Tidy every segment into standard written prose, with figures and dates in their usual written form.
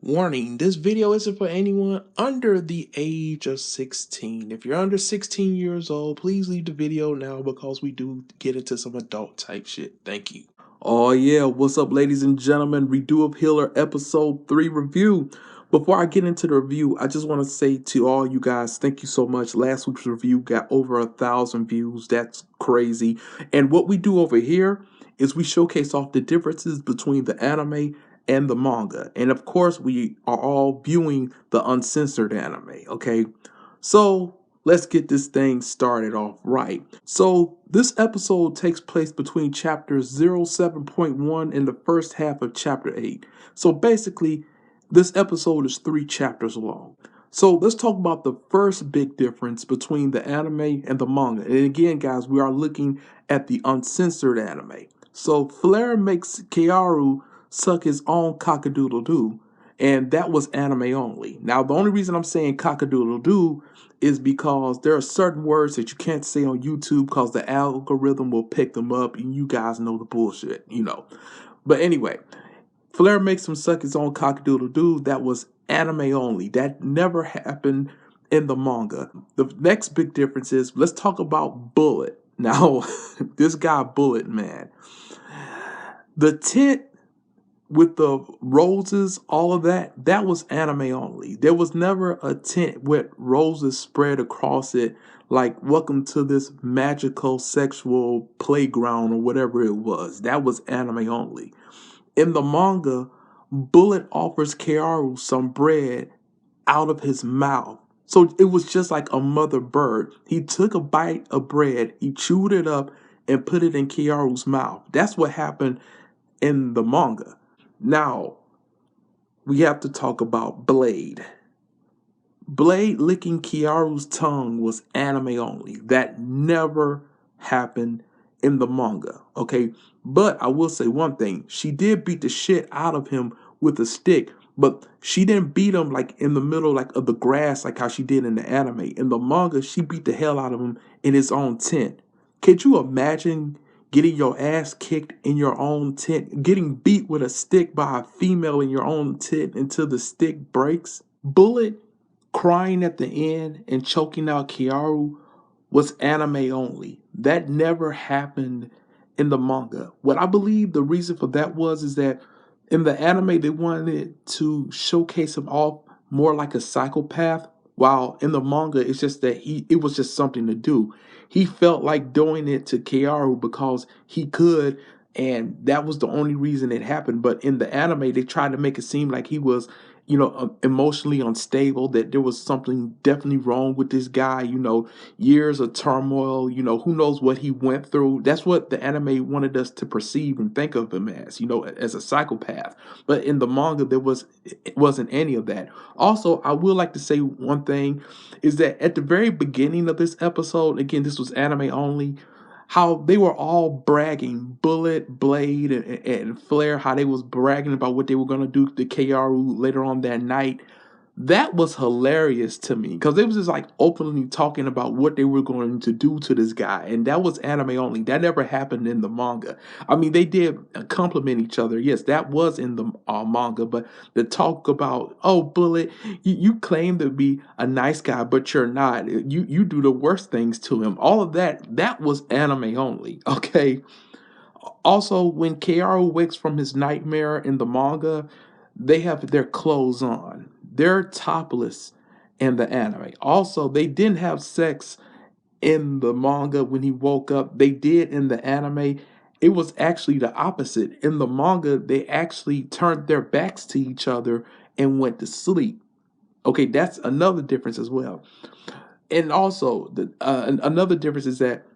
Warning, this video isn't for anyone under the age of 16. If you're under 16 years old, please leave the video now because we do get into some adult type shit. Thank you. Oh yeah, what's up ladies and gentlemen, Redo of Healer episode 3 review. Before I get into the review, I just want to say to all you guys, thank you so much. Last week's review got over 1,000 views. That's crazy. And what we do over here is we showcase off the differences between the anime and the manga. And of course, we are all viewing the uncensored anime, okay? So let's get this thing started off right. So this episode takes place between chapters 07.1 and the first half of chapter 8. So basically, this episode is 3 chapters long. So let's talk about the first big difference between the anime and the manga. And again, guys, we are looking at the uncensored anime. So Flare makes Kearu suck his own cock-a-doodle-doo, and that was anime only. Now, the only reason I'm saying cock-a-doodle-doo is because there are certain words that you can't say on YouTube because the algorithm will pick them up, and you guys know the bullshit, you know. But anyway, Flare makes him suck his own cock-a-doodle-doo. That was anime only. That never happened in the manga. The next big difference is, let's talk about Bullet. Now, this guy Bullet, man. The tent with the roses, all of that, that was anime only. There was never a tent with roses spread across it like welcome to this magical sexual playground or whatever it was. That was anime only. In the manga, Bullet offers Kearu some bread out of his mouth. So it was just like a mother bird. He took a bite of bread, he chewed it up and put it in Kearu's mouth. That's what happened in the manga. Now, we have to talk about Blade. Blade licking Kearu's tongue was anime only. That never happened in the manga, okay? But I will say one thing. She did beat the shit out of him with a stick, but she didn't beat him like in the middle like of the grass like how she did in the anime. In the manga, she beat the hell out of him in his own tent. Could you imagine getting your ass kicked in your own tent, getting beat with a stick by a female in your own tent until the stick breaks? Bullet crying at the end and choking out Kearu was anime only. That never happened in the manga. What I believe the reason for that was is that in the anime they wanted to showcase him off more like a psychopath, while in the manga it's just that it was just something to do. He felt like doing it to Kearu because he could, and that was the only reason it happened. But in the anime, they tried to make it seem like he was, emotionally unstable, that there was something definitely wrong with this guy, years of turmoil, who knows what he went through. That's what the anime wanted us to perceive and think of him as, as a psychopath. But in the manga, it wasn't any of that. Also, I would like to say one thing is that at the very beginning of this episode, again, this was anime only, how they were all bragging, Bullet, Blade, and Flare, how they was bragging about what they were going to do to Kearu later on that night. That was hilarious to me because they was just like openly talking about what they were going to do to this guy, and that was anime only. That never happened in the manga. I mean, they did compliment each other. Yes, that was in the manga, but the talk about, oh, Bullet, you claim to be a nice guy, but you're not. You do the worst things to him. All of that was anime only. Okay. Also, when Kearu wakes from his nightmare in the manga, they have their clothes on. They're topless in the anime. Also, they didn't have sex in the manga when he woke up. They did in the anime. It was actually the opposite. In the manga, they actually turned their backs to each other and went to sleep. Okay, that's another difference as well. And also, another difference is that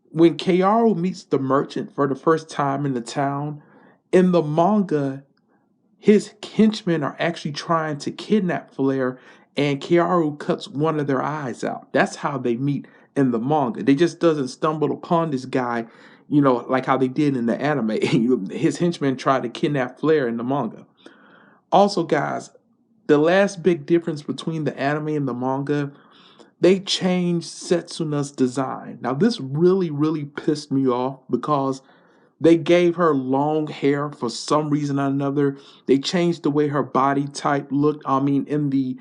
when Kearu meets the merchant for the first time in the town, in the manga, his henchmen are actually trying to kidnap Flare, and Kearu cuts one of their eyes out. That's how they meet in the manga. They just doesn't stumble upon this guy, like how they did in the anime. His henchmen tried to kidnap Flare in the manga. Also, guys, the last big difference between the anime and the manga, they changed Setsuna's design. Now, this really, really pissed me off because They gave her long hair for some reason or another. They changed the way her body type looked. I mean, in the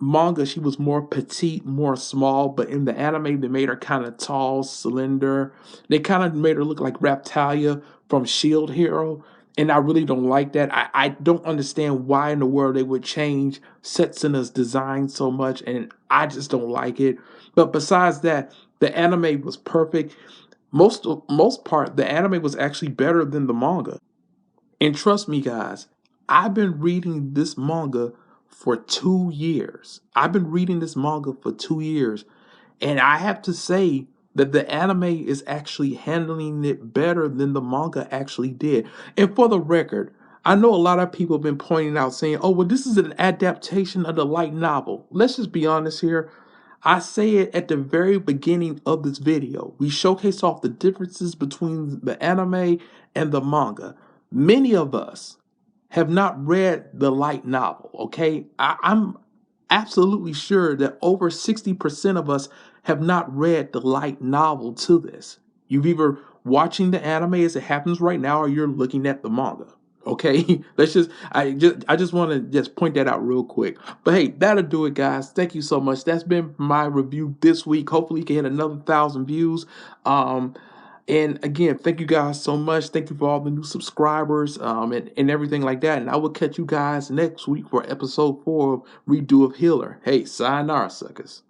manga, she was more petite, more small, but in the anime, they made her kind of tall, slender. They kind of made her look like Raptalia from Shield Hero. And I really don't like that. I don't understand why in the world they would change Setsuna's design so much, and I just don't like it. But besides that, the anime was perfect. Most part, the anime was actually better than the manga. And trust me, guys, I've been reading this manga for 2 years. I've been reading this manga for 2 years. And I have to say that the anime is actually handling it better than the manga actually did. And for the record, I know a lot of people have been pointing out saying, oh, well, this is an adaptation of the light novel. Let's just be honest here. I say it at the very beginning of this video. We showcase off the differences between the anime and the manga. Many of us have not read the light novel, okay? I'm absolutely sure that over 60% of us have not read the light novel to this. You've either watching the anime as it happens right now or you're looking at the manga. Okay, I just want to just point that out real quick. But hey, that'll do it, guys. Thank you so much. That's been my review this week. Hopefully, you can hit another 1,000 views. And again, thank you guys so much. Thank you for all the new subscribers and everything like that. And I will catch you guys next week for episode 4 of Redo of Healer. Hey, sayonara, suckers.